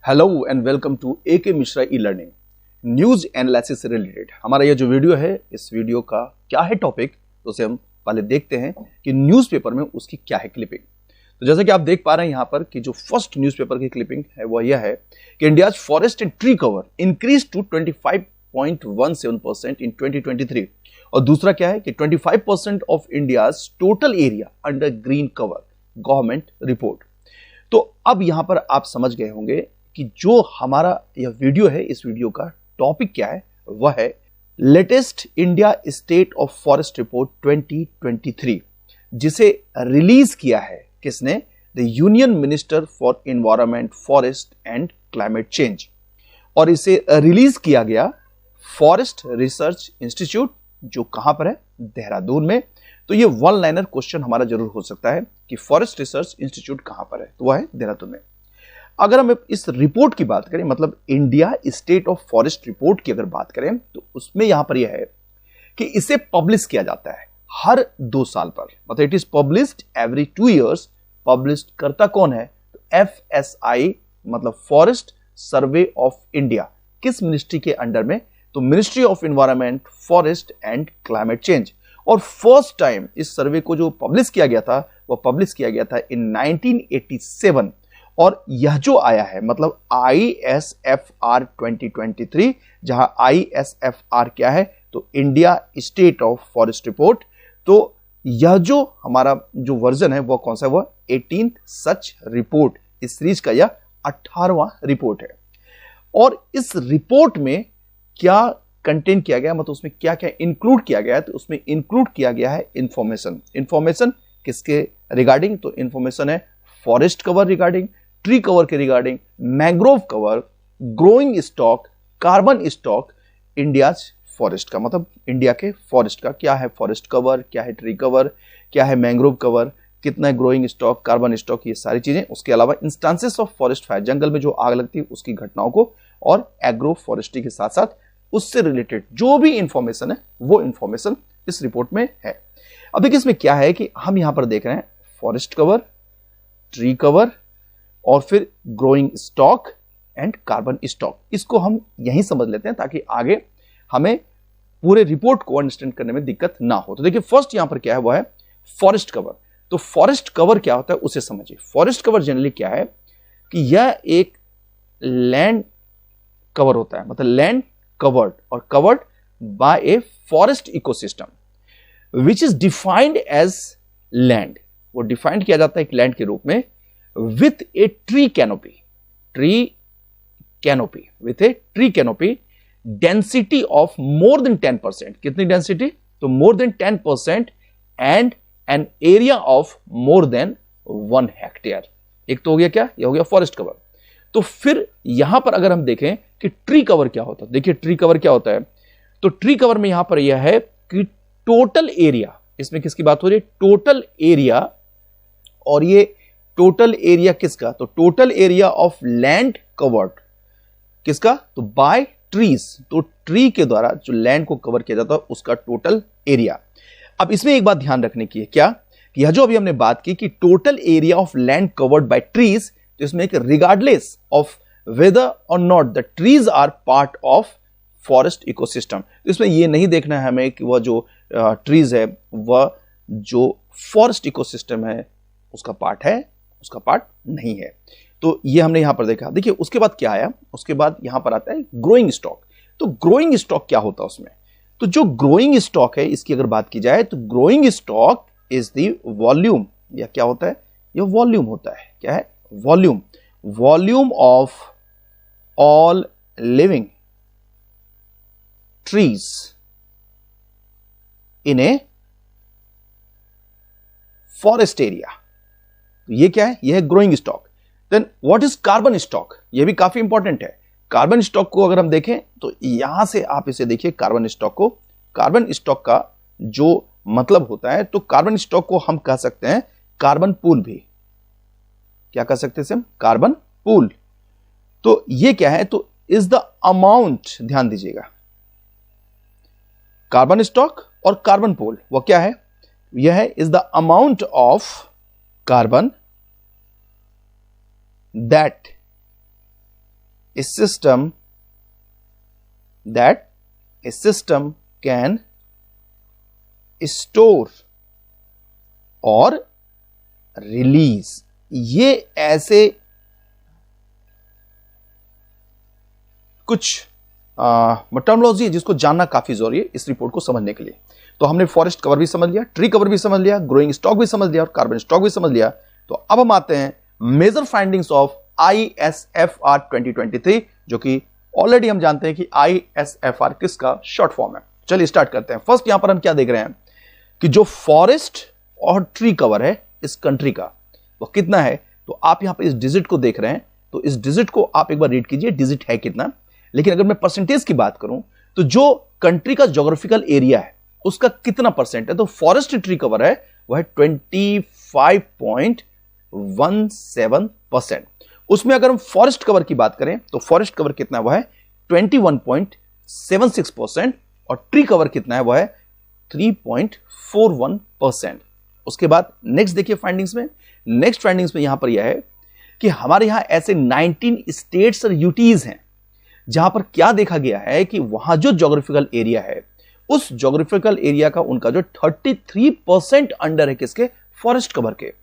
Hello and welcome to A K Mishra e learning. News analysis से related हमारा यह जो वीडियो है, इस वीडियो का क्या है टॉपिक, तो उसे हम पहले देखते हैं कि न्यूज़पेपर में उसकी क्या है क्लिपिंग। तो जैसा कि आप देख पा रहे हैं यहाँ पर कि जो फर्स्ट न्यूज़पेपर की क्लिपिंग है वह यह है कि India's forest and tree cover increase to 25.17% in 2023। और दूसरा क्या है कि 25% of India's total area under green cover, government report. तो अब यहां पर आप समझ गए होंगे कि जो हमारा यह वीडियो है, इस वीडियो का टॉपिक क्या है, वह है latest India state of forest report 2023, जिसे रिलीज किया है किसने? The union minister for environment, forest and climate change. और इसे रिलीज किया गया फॉरेस्ट रिसर्च इंस्टीट्यूट, जो कहां पर है? देहरादून में। तो ये वन लाइनर क्वेश्चन हमारा जरूर हो सकता है कि फॉरेस्ट रिसर्च इंस्टीट्यूट कहां पर है, तो वह है देहरादून में। अगर हम इस रिपोर्ट की बात करें, मतलब India state of forest report की अगर बात करें, तो उसमें यहां पर यह है कि इसे पब्लिश किया जाता है हर 2 साल पर, मतलब it is published every 2 years। Publish करता कौन है? तो FSI, मतलब फॉरेस्ट सर्वे ऑफ इंडिया। किस मिनिस्ट्री के अंडर में? तो ministry of environment, forest and climate change. और फर्स्ट टाइम इस सर्वे को जो पब्लिश किया गया था, वह पब्लिश किया गया था इन 1987। और यह जो आया है, मतलब ISFR 2023, जहां ISFR क्या है? तो India state of forest report. तो यह जो हमारा जो वर्जन है वह कौन सा है? वह 18th सच रिपोर्ट। इस सीरीज का यह 18वां रिपोर्ट है। और इस रिपोर्ट में क्या कंटेंट किया गया, मतलब उसमें क्या क्या इंक्लूड किया गया है? तो उसमें इंक्लूड किया गया है इंफॉर्मेशन किसके रिगार्डिंग? तो इंफॉर्मेशन है forest cover regarding, tree cover के regarding, mangrove cover, growing stock, carbon stock, India's forest का, मतलब इंडिया के फॉरेस्ट का क्या है? फॉरेस्ट कवर क्या है? ट्री कवर क्या है? मैंग्रोव कवर कितना है? ग्रोइंग स्टॉक, कार्बन स्टॉक, ये सारी चीजें। उसके अलावा इंस्टांसेस ऑफ फॉरेस्ट फायर, जंगल में जो आग लगती है उसकी घटनाओं को, और एग्रो फॉरेस्ट्री के साथ साथ उससे रिलेटेड जो भी इंफॉर्मेशन है वो इंफॉर्मेशन इस रिपोर्ट में है। अब देखिए इसमें क्या है कि हम यहां पर देख रहे हैं फॉरेस्ट कवर, ट्री कवर, और फिर growing stock and carbon stock. इसको हम यहीं समझ लेते हैं ताकि आगे हमें पूरे रिपोर्ट को अंडरस्टैंड करने में दिक्कत ना हो। तो देखिए फर्स्ट यहां पर क्या है, वो है फॉरेस्ट कवर। तो फॉरेस्ट कवर क्या होता है उसे समझिए। फॉरेस्ट कवर जनरली क्या है कि यह एक लैंड कवर होता है, मतलब लैंड कवर्ड, और covered by a forest ecosystem which is defined as land. वो डिफाइंड किया जाता है एक लैंड के रूप में with a tree canopy, with a tree canopy, density of more than 10%। कितनी डेंसिटी? तो more than 10%, and an area of more than 1 hectare। एक तो हो गया क्या? यह हो गया फॉरेस्ट कवर। तो फिर यहां पर अगर हम देखें कि ट्री कवर क्या होता है, देखिए ट्री कवर क्या होता है। तो ट्री कवर में यहां पर यह है कि टोटल एरिया, इसमें किसकी बात हो रही है? Total area. और ये टोटल एरिया किसका? तो total area of land covered किसका? तो बाय ट्रीज। तो ट्री के द्वारा जो लैंड को कवर किया जाता है उसका टोटल एरिया। अब इसमें एक बात ध्यान रखने की है, क्या कि यह जो अभी हमने बात की कि total area of land covered by trees, तो इसमें एक रिगार्डलेस ऑफ वेदर और not the trees are part of forest ecosystem. तो इसमें यह नहीं देखना है हमें कि वह जो ट्रीज है वह जो फॉरेस्ट इकोसिस्टम है उसका पार्ट है, उसका पार्ट नहीं है। तो ये हमने यहां पर देखा। देखिए उसके बाद क्या आया, उसके बाद यहां पर आता है ग्रोइंग स्टॉक। तो ग्रोइंग स्टॉक क्या होता है उसमें? तो जो ग्रोइंग स्टॉक है इसकी अगर बात की जाए तो growing stock is the volume, या क्या होता है? यह वॉल्यूम होता है। क्या है? Volume of all living trees in a forest area. तो ये क्या है? यह है growing stock. Then what is carbon stock? यह भी काफी इंपॉर्टेंट है। कार्बन स्टॉक को अगर हम देखें तो यहां से आप इसे देखिए कार्बन स्टॉक को। कार्बन स्टॉक का जो मतलब होता है, तो कार्बन स्टॉक को हम कह सकते हैं कार्बन पूल भी। क्या कह सकते हैं हम? Carbon pool. तो ये क्या है? तो इज द अमाउंट, ध्यान दीजिएगा, कार्बन स्टॉक और कार्बन पूल वो क्या है? यह है is the amount of carbon that a system can store और रिलीज, ये ऐसे कुछ टर्मिनोलॉजी है जिसको जानना काफी जरूरी है इस रिपोर्ट को समझने के लिए। तो हमने फॉरेस्ट कवर भी समझ लिया, ट्री कवर भी समझ लिया, ग्रोइंग स्टॉक भी समझ लिया और कार्बन स्टॉक भी समझ लिया। तो अब हम आते हैं मेजर फाइंडिंग्स ऑफ ISFR 2023, जो कि ऑलरेडी हम जानते हैं कि ISFR किसका शॉर्ट फॉर्म है। चलिए स्टार्ट करते हैं। फर्स्ट यहां पर हम क्या देख रहे हैं कि जो फॉरेस्ट और ट्री कवर है इस कंट्री का वो कितना है। तो आप यहां पर इस डिजिट को देख रहे हैं, तो इस डिजिट को आप एक बार रीड कीजिए, डिजिट है कितना। लेकिन अगर मैं परसेंटेज की बात करूं तो जो कंट्री का ज्योग्राफिकल एरिया है उसका कितना परसेंट है, तो फॉरेस्ट ट्री कवर है वह है 25.17%। उसमें अगर हम फॉरेस्ट कवर की बात करें तो फॉरेस्ट कवर कितना है, वह है 21.76% और ट्री कवर कितना है, वह है 3.41%। उसके बाद नेक्स्ट देखिए फाइंडिंग्स में, नेक्स्ट फाइंडिंग्स में यहां पर यह है कि हमारे यहां ऐसे 19 स्टेट्स और यूटीज हैं जहां पर क्या देखा गया है कि वहां जो ज्योग्राफिकल एरिया है उस ज्योग्राफिकल एरिया का उनका जो 33% अंडर है किसके, फॉरेस्ट कवर के।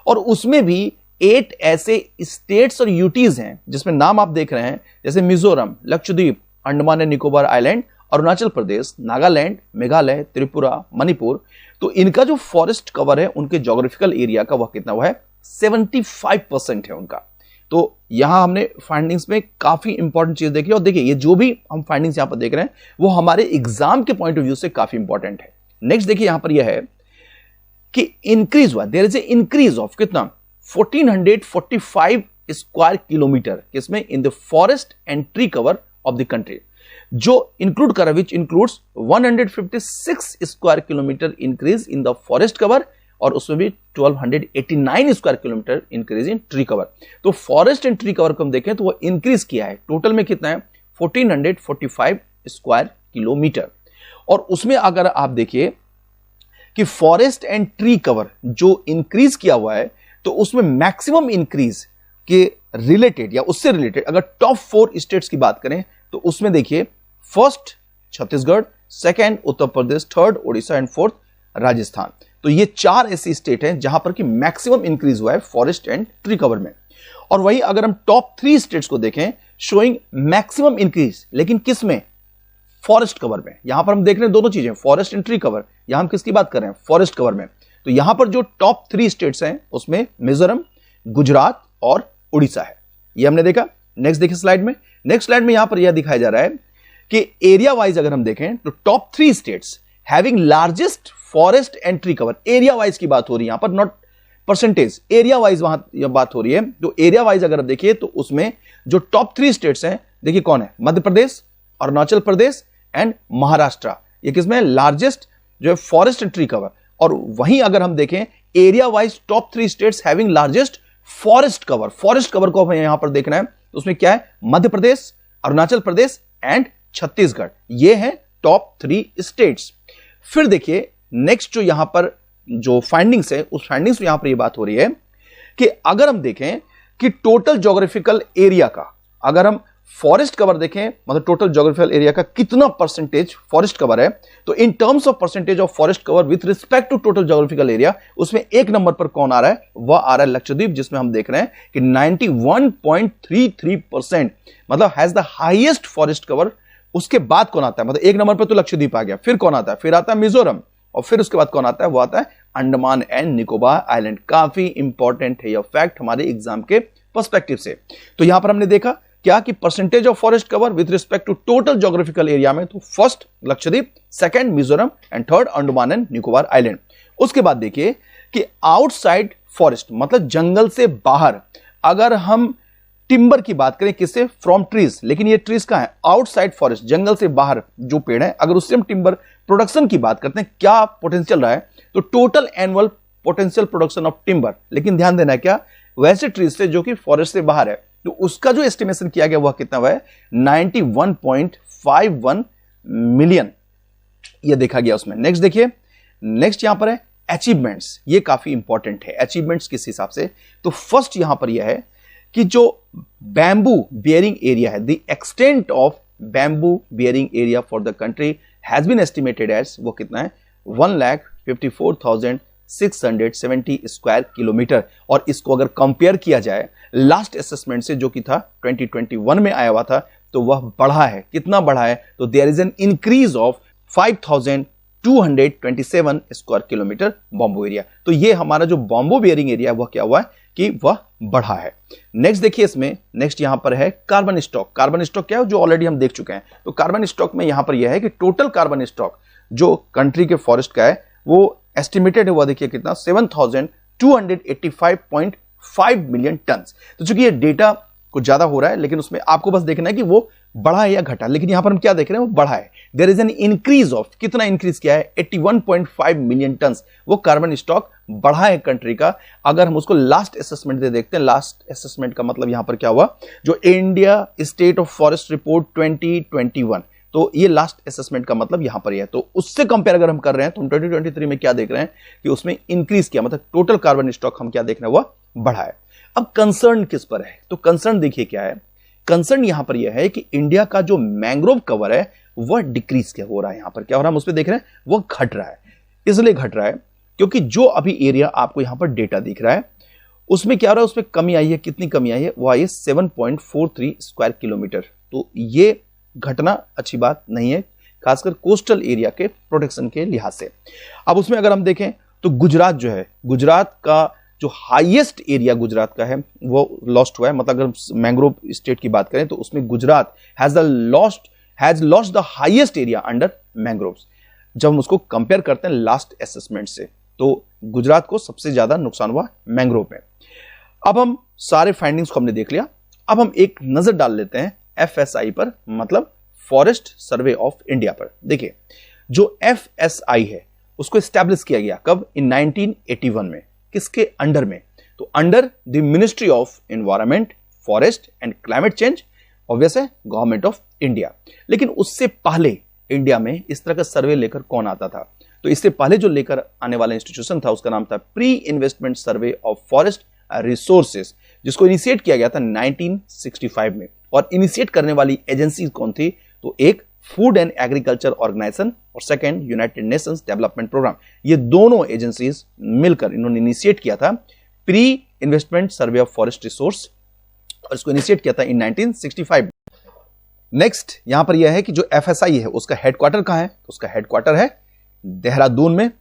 और उसमें भी 8 ऐसे स्टेट्स और यूटीज हैं जिसमें नाम आप देख रहे हैं, जैसे मिजोरम, लक्षद्वीप, अंडमान एंड निकोबार आइलैंड, अरुणाचल प्रदेश, नागालैंड, मेघालय, त्रिपुरा, मणिपुर। तो इनका जो फॉरेस्ट कवर है उनके ज्योग्राफिकल एरिया का वह कितना, वह है 75% है उनका। तो यहां हमने फाइंडिंग्स में काफी इंपॉर्टेंट चीज देखी। और देखिए ये जो भी हम फाइंडिंग्स यहां पर देख रहे हैं वो हमारे एग्जाम के पॉइंट ऑफ व्यू से काफी इंपॉर्टेंट है। नेक्स्ट देखिए यहां पर यह है कि इंक्रीज हुआ, there is a increase of कितना, 1445 स्क्वायर किलोमीटर किसमें, in the forest and tree cover of the country, जो इंक्लूड करा which includes 156 square kilometre increase in the forest cover और उसमें भी 1289 square kilometre increase in tree cover. तो forest and tree cover को हम देखें तो वो इंक्रीज किया है, टोटल में कितना है 1445 स्क्वायर किलोमीटर। और उसमें अगर आप देखिए कि फॉरेस्ट एंड ट्री कवर जो इंक्रीज किया हुआ है तो उसमें मैक्सिमम इंक्रीज के रिलेटेड या उससे रिलेटेड अगर टॉप 4 स्टेट्स की बात करें तो उसमें देखिए first Chhattisgarh, second Uttar Pradesh, third Odisha and fourth Rajasthan. तो ये 4 ऐसी स्टेट हैं जहां पर कि मैक्सिमम इंक्रीज हुआ है फॉरेस्ट एंड ट्री कवर में। और वही अगर हम टॉप 3 स्टेट्स को देखें शोइंग मैक्सिमम इंक्रीज, लेकिन किस में, फॉरेस्ट कवर में। यहां पर हम देख रहे हैं दोनों चीजें, फॉरेस्ट एंड ट्री कवर। यहां हम किसकी बात कर रहे हैं, फॉरेस्ट कवर में। तो यहां पर जो टॉप 3 स्टेट्स हैं उसमें मिजोरम, गुजरात और उड़ीसा है, ये हमने देखा। नेक्स्ट देखिए स्लाइड में, नेक्स्ट स्लाइड में यहां पर यह दिखाया जा रहा है कि एरिया वाइज अगर हम देखें तो top 3 states having largest forest and tree cover, area wise की बात हो रही है यहां पर, नॉट परसेंटेज, एरिया वाइज वहां यह बात हो रही है। तो एरिया वाइज अगर आप देखिए तो उसमें जो टॉप 3 स्टेट्स हैं देखिए कौन है, मध्य प्रदेश, अरुणाचल प्रदेश एंड महाराष्ट्र। ये किसमें लार्जेस्ट जो है फॉरेस्ट एंड ट्री कवर। और वहीं अगर हम देखें area wise top 3 states having largest forest cover, forest cover को हमें यहां पर देखना है तो उसमें क्या है, मध्य प्रदेश, अरुणाचल प्रदेश एंड छत्तीसगढ़, ये हैं टॉप 3 स्टेट्स। फिर देखिए नेक्स्ट जो यहां पर जो फाइंडिंग्स है उस फाइंडिंग्स में यहां पर ये बात हो रही है कि अगर हम देखें कि टोटल ज्योग्राफिकल एरिया का, अगर हम फॉरेस्ट कवर देखें मतलब टोटल ज्योग्राफिकल एरिया का कितना परसेंटेज फॉरेस्ट कवर है, तो in terms of percentage of forest cover with respect to total geographical area उसमें 1 नंबर पर कौन आ रहा है, वह आ रहा है लक्षद्वीप, जिसमें हम देख रहे हैं कि 91.33% मतलब has the highest forest cover. उसके बाद कौन आता है, मतलब 1 नंबर पर तो लक्षद्वीप आ गया, फिर कौन आता है, फिर आता है मिजोरम और फिर उसके बाद कौन आता है, वो आता है अंडमान एंड निकोबार आइलैंड। काफी इंपॉर्टेंट है यह फैक्ट हमारे एग्जाम के पर्सपेक्टिव से। तो यहां पर हमने देखा क्या कि percentage of forest cover with respect to total geographical area में, तो first Lakshadweep, second Mizoram and third Andaman and Nicobar island. उसके बाद देखिए कि आउटसाइड फॉरेस्ट मतलब जंगल से बाहर अगर हम टिम्बर की बात करें, किससे, फ्रॉम ट्रीज, लेकिन ये ट्रीज कहां है, आउटसाइड फॉरेस्ट, जंगल से बाहर जो पेड़ है, अगर उससे हम टिम्बर प्रोडक्शन की बात करते हैं क्या पोटेंशियल रहा है, तो total annual potential production of timber, लेकिन ध्यान देना है क्या, वैसे ट्रीज से जो कि फॉरेस्ट से बाहर है, तो उसका जो एस्टिमेशन किया गया वह कितना हुआ है 91.51 मिलियन, यह देखा गया उसमें। नेक्स्ट देखिए, नेक्स्ट यहां पर है अचीवमेंट्स, ये काफी इंपॉर्टेंट है अचीवमेंट्स किस हिसाब से, तो फर्स्ट यहां पर यह है कि जो बैम्बू बियरिंग एरिया है, the extent of bamboo bearing area for the country has been estimated as, वो कितना है 1,54,670 स्क्वायर किलोमीटर। और इसको अगर कंपेयर किया जाए लास्ट असेसमेंट से जो कि था 2021 में आया हुआ था, तो वह बढ़ा है। कितना बढ़ा है? तो there is an increase of 5,227 square kilometre bamboo area. तो ये हमारा जो बॉम्बू बियरिंग एरिया वह क्या हुआ है कि वह बढ़ा है। नेक्स्ट देखिए, इसमें नेक्स्ट यहां पर है कार्बन स्टॉक। कार्बन स्टॉक क्या है? जो ऑलरेडी हम देख चुके हैं। तो कार्बन स्टॉक में यहां पर यह है कि टोटल कार्बन स्टॉक जो कंट्री के फॉरेस्ट का है वो एस्टिमेटेड हुआ, देखिए कितना 7,285.5 मिलियन टन। तो चूंकि ये डेटा कुछ ज्यादा हो रहा है, लेकिन उसमें आपको बस देखना है कि वो बढ़ा है या घटा। लेकिन यहां पर हम क्या देख रहे हैं? वो बढ़ा है। There is an increase of, कितना इंक्रीज किया है? 81.5 मिलियन टन वो कार्बन स्टॉक बढ़ा है कंट्री का। अगर हम उसको लास्ट असेसमेंट दे देखते हैं, लास्ट असेसमेंट का मतलब यहां पर क्या हुआ, जो India state of forest report 2021, तो ये लास्ट असेसमेंट का मतलब यहां पर है। तो उससे कंपेयर अगर हम कर रहे हैं तो हम 2023 में क्या देख रहे हैं कि उसमें इंक्रीज किया, मतलब टोटल कार्बन स्टॉक हम क्या देख रहे हैं, वह बढ़ा है। अब कंसर्न किस पर है? तो कंसर्न देखिए क्या है। कंसर्न यहां पर यह है कि इंडिया का जो मैंग्रोव कवर है वह डिक्रीज क्या हो रहा है। यहां पर क्या हो रहा है हम उस पर देख रहे हैं, वह घट रहा है। इसलिए घट रहा है क्योंकि जो अभी एरिया आपको यहां पर डेटा दिख रहा है उसमें क्या हो रहा है, उसमें कमी आई है। कितनी कमी आई है? वो आई है 7.43 स्क्वायर किलोमीटर। तो ये घटना अच्छी बात नहीं है, खासकर कोस्टल एरिया के प्रोटेक्शन के लिहाज से। अब उसमें अगर हम देखें तो गुजरात जो है, गुजरात का जो हाईएस्ट एरिया गुजरात का है वो लॉस्ट हुआ है। मतलब अगर मैंग्रोव स्टेट की बात करें तो उसमें Gujarat has lost the highest area under mangroves. जब हम उसको कंपेयर करते हैं लास्ट असेसमेंट से, तो गुजरात को सबसे ज्यादा नुकसान हुआ मैंग्रोव में। अब हम सारे फाइंडिंग्स को हमने देख लिया। अब हम एक नजर डाल लेते हैं FSI पर, मतलब फॉरेस्ट सर्वे ऑफ इंडिया पर। देखिए, जो FSI है उसको एस्टैब्लिश किया गया कब? इन 1981 में। किसके अंडर में? तो under the ministry of environment, forest and climate change, obvious है गवर्नमेंट ऑफ इंडिया। लेकिन उससे पहले इंडिया में इस तरह का सर्वे लेकर कौन आता था? तो इससे पहले जो लेकर आने वाला इंस्टीट्यूशन था उसका नाम था pre investment survey of forest resources, जिसको इनिशिएट किया गया था 1965 में। और इनिशिएट करने वाली एजेंसी कौन थी? तो एक फूड एंड एग्रीकल्चर ऑर्गेनाइजेशन और second united nations development programme. ये दोनों एजेंसीज मिलकर इन्होंने इनिशिएट किया था pre investment survey of forest resource, और इसको इनिशिएट किया था इन 1965। नेक्स्ट यहां पर यह है कि जो FSI है उसका हेडक्वार्टर कहां है? तो उसका हेडक्वार्टर है देहरादून में,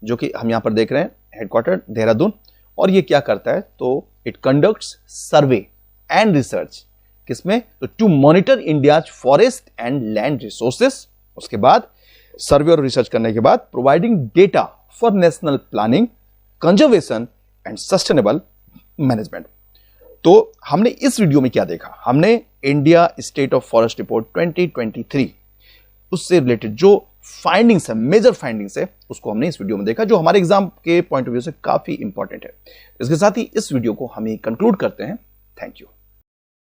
जो कि हम यहां पर देख रहे हैं हेडक्वार्टर देहरादून। और ये क्या करता है? तो it conducts survey and research, किसमें? तो to monitor India's forest and land resources. उसके बाद सर्वे और रिसर्च करने के बाद providing data for national planning, conservation and sustainable management. तो हमने इस वीडियो में क्या देखा? हमने India state of forest report 2023 उससे रिलेटेड जो फाइंडिंग्स है, मेजर फाइंडिंग्स है, उसको हमने इस वीडियो में देखा, जो हमारे एग्जाम के पॉइंट ऑफ व्यू से काफी इंपॉर्टेंट है। इसके साथ ही इस वीडियो को हम कंक्लूड करते हैं। Thank you.